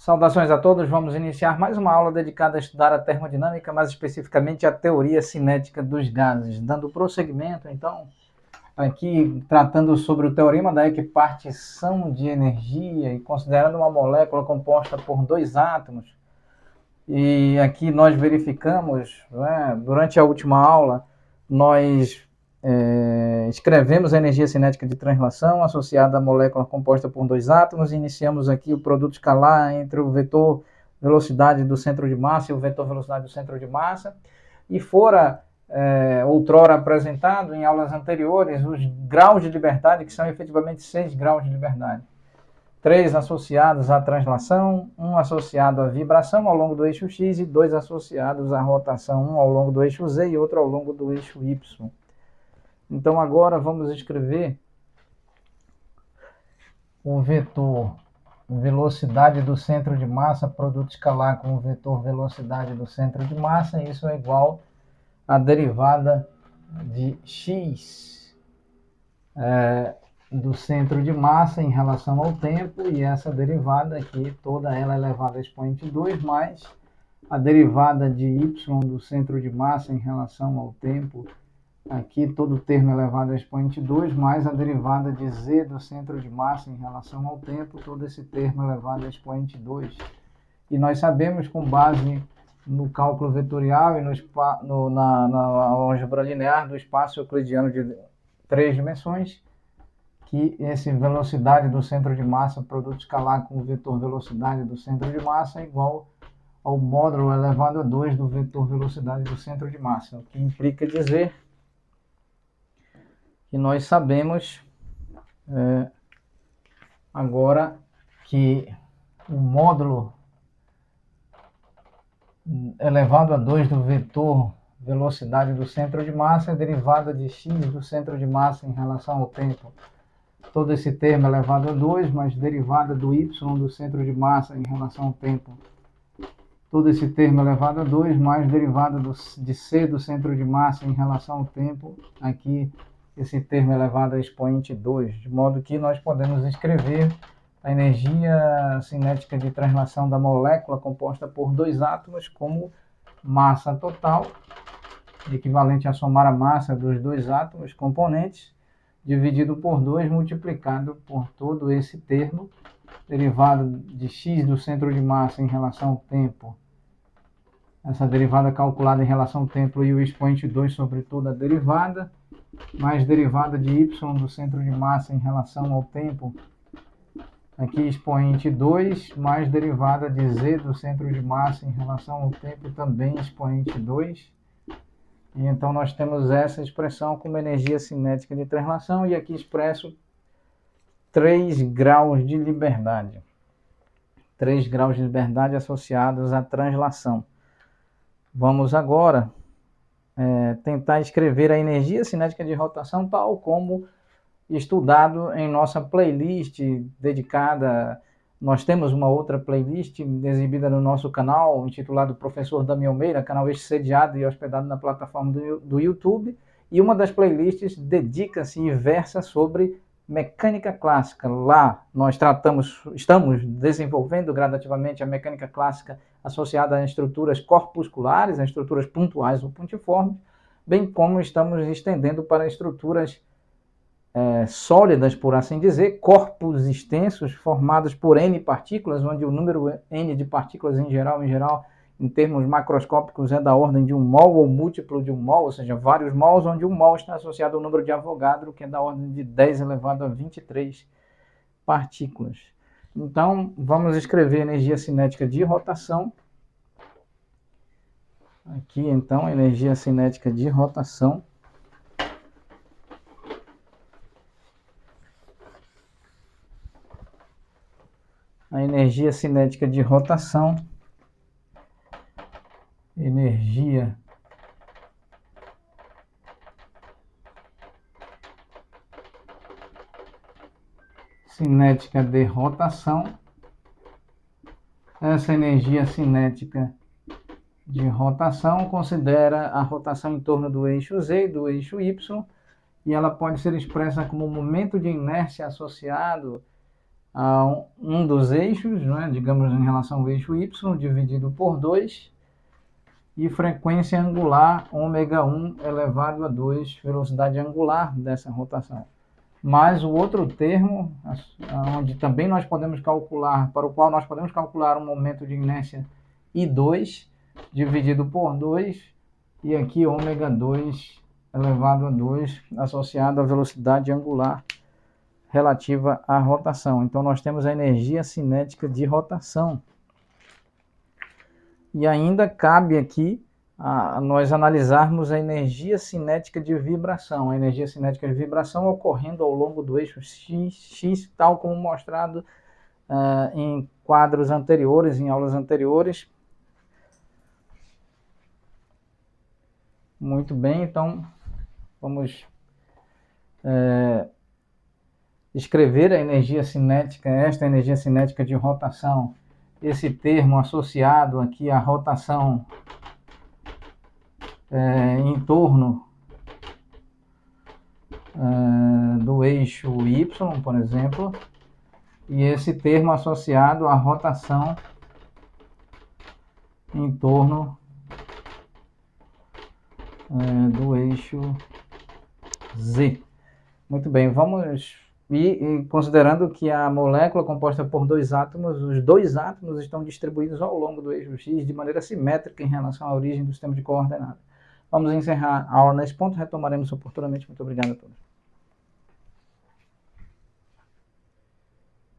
Saudações a todos, vamos iniciar mais uma aula dedicada a estudar a termodinâmica, mais especificamente a teoria cinética dos gases. Dando prosseguimento, então, aqui tratando sobre o teorema da equipartição de energia e considerando uma molécula composta por dois átomos. E aqui nós verificamos, durante a última aula, nós escrevemos a energia cinética de translação associada à molécula composta por dois átomos e iniciamos aqui o produto escalar entre o vetor velocidade do centro de massa e o vetor velocidade do centro de massa, e fora outrora apresentado em aulas anteriores os graus de liberdade, que são efetivamente 6 graus de liberdade. 3 associados à translação, 1 associado à vibração ao longo do eixo X e 2 associados à rotação, um ao longo do eixo Z e outro ao longo do eixo Y. Então agora vamos escrever o vetor velocidade do centro de massa, produto escalar com o vetor velocidade do centro de massa, isso é igual à derivada de x do centro de massa em relação ao tempo, e essa derivada aqui, toda ela elevada a expoente 2, mais a derivada de y do centro de massa em relação ao tempo, aqui todo o termo elevado a expoente 2, mais a derivada de z do centro de massa em relação ao tempo, todo esse termo elevado a expoente 2. E nós sabemos, com base no cálculo vetorial e na álgebra linear do espaço euclidiano de 3 dimensões, que esse velocidade do centro de massa, produto escalar com o vetor velocidade do centro de massa, é igual ao módulo elevado a 2 do vetor velocidade do centro de massa, o que implica dizer que nós sabemos agora que o módulo elevado a 2 do vetor velocidade do centro de massa é derivada de x do centro de massa em relação ao tempo. Todo esse termo elevado a 2, mais derivada do y do centro de massa em relação ao tempo. Todo esse termo elevado a 2, mais derivada de c do centro de massa em relação ao tempo. Aqui, esse termo elevado a expoente 2. De modo que nós podemos escrever a energia cinética de translação da molécula composta por dois átomos como massa total, equivalente a somar a massa dos dois átomos componentes, dividido por 2, multiplicado por todo esse termo, derivado de x do centro de massa em relação ao tempo, essa derivada calculada em relação ao tempo e o expoente 2 sobre toda a derivada, mais derivada de y do centro de massa em relação ao tempo, aqui expoente 2, mais derivada de z do centro de massa em relação ao tempo, também expoente 2. E então nós temos essa expressão como energia cinética de translação, e aqui expresso 3 graus de liberdade. 3 graus de liberdade associados à translação. Vamos agora tentar escrever a energia cinética de rotação tal como estudado em nossa playlist dedicada. Nós temos uma outra playlist exibida no nosso canal, intitulado Professor Damião Meira, canal este sediado e hospedado na plataforma do YouTube, e uma das playlists dedica-se e versa sobre mecânica clássica. Lá nós estamos desenvolvendo gradativamente a mecânica clássica associada a estruturas corpusculares, a estruturas pontuais ou pontiformes, bem como estamos estendendo para estruturas sólidas, por assim dizer, corpos extensos formados por N partículas, onde o número N de partículas em geral, em termos macroscópicos, é da ordem de 1 mol ou múltiplo de 1 mol, ou seja, vários mols, onde 1 mol está associado ao número de Avogadro, que é da ordem de 10 elevado a 23 partículas. Então, vamos escrever energia cinética de rotação. Aqui, então, energia cinética de rotação. A energia cinética de rotação, energia cinética de rotação. Essa energia cinética de rotação considera a rotação em torno do eixo Z e do eixo Y, e ela pode ser expressa como momento de inércia associado um dos eixos, né, digamos em relação ao eixo Y, dividido por 2, e frequência angular ômega 1 elevado a 2, velocidade angular dessa rotação. Mas o outro termo, onde também nós podemos calcular, para o qual nós podemos calcular um momento de inércia I2 dividido por 2, e aqui ômega 2 elevado a 2 associado à velocidade angular relativa à rotação. Então nós temos a energia cinética de rotação. E ainda cabe aqui nós analisarmos a energia cinética de vibração. A energia cinética de vibração ocorrendo ao longo do eixo X, tal como mostrado em quadros anteriores, em aulas anteriores. Muito bem, então vamos escrever a energia cinética, esta energia cinética de rotação, esse termo associado aqui à rotação em torno do eixo Y, por exemplo, e esse termo associado à rotação em torno do eixo Z. Muito bem, vamos ir considerando que a molécula composta por dois átomos, os dois átomos estão distribuídos ao longo do eixo X de maneira simétrica em relação à origem do sistema de coordenadas. Vamos encerrar a aula nesse ponto, retomaremos oportunamente. Muito obrigado a todos.